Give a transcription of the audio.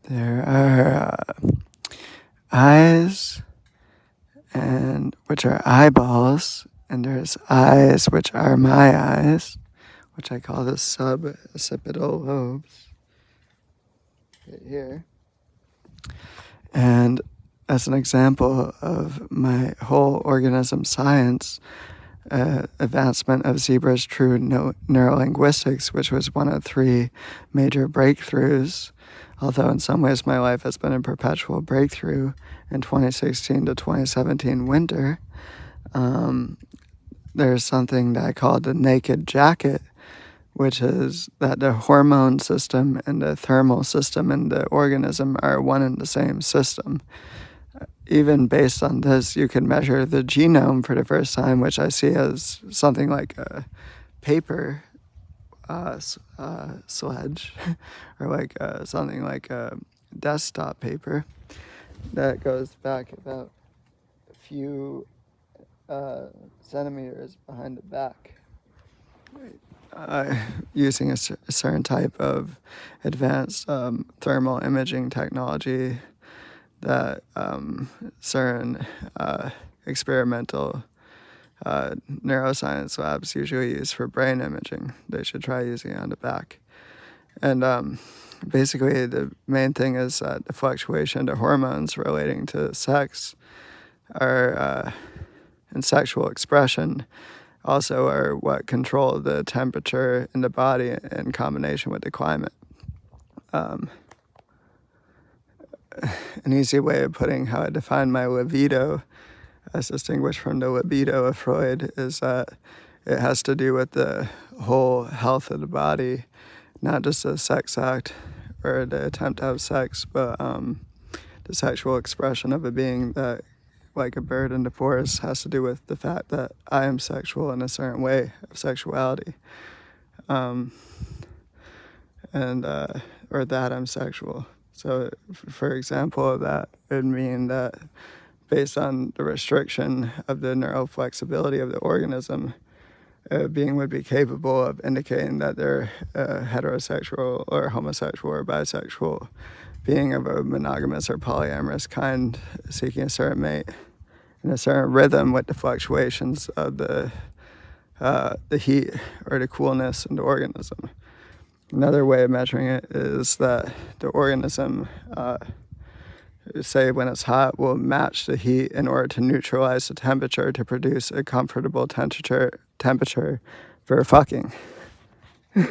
There are eyes, and which are eyeballs, and there's eyes, which are my eyes, which I call the suboccipital lobes, right here. And as an example of my whole organism science, advancement of Zebra's true neurolinguistics, which was one of 3 major breakthroughs, although in some ways my life has been a perpetual breakthrough in 2016 to 2017 winter. There's something that I call the naked jacket, which is that the hormone system and the thermal system in the organism are one and the same system. Even based on this, you can measure the genome for the first time, which I see as something like a paper sledge, or like something like a desktop paper that goes back about a few centimeters behind the back. Using a certain type of advanced thermal imaging technology that certain experimental neuroscience labs usually use for brain imaging. They should try using it on the back. And basically, the main thing is that the fluctuation of the hormones relating to sex are and sexual expression also are what control the temperature in the body in combination with the climate. An easy way of putting how I define my libido, as distinguished from the libido of Freud, is that it has to do with the whole health of the body, not just the sex act or the attempt to have sex, but the sexual expression of a being that, like a bird in the forest, has to do with the fact that I am sexual in a certain way of sexuality, and or that I'm sexual. So, for example, that would mean that based on the restriction of the neural flexibility of the organism, a being would be capable of indicating that they're heterosexual or homosexual or bisexual being of a monogamous or polyamorous kind, seeking a certain mate in a certain rhythm with the fluctuations of the heat or the coolness in the organism. Another way of measuring it is that the organism, say when it's hot, will match the heat in order to neutralize the temperature to produce a comfortable temperature for fucking.